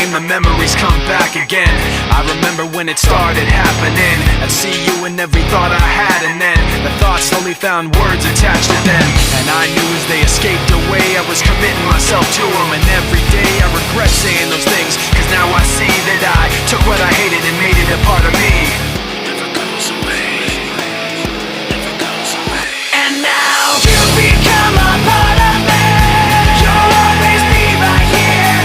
and the memories come back again. I remember when it started happening. I'd see you in every thought I had, and then the thoughts slowly found words attached to them. And I knew as they escaped away, I was committing myself to them. And every day I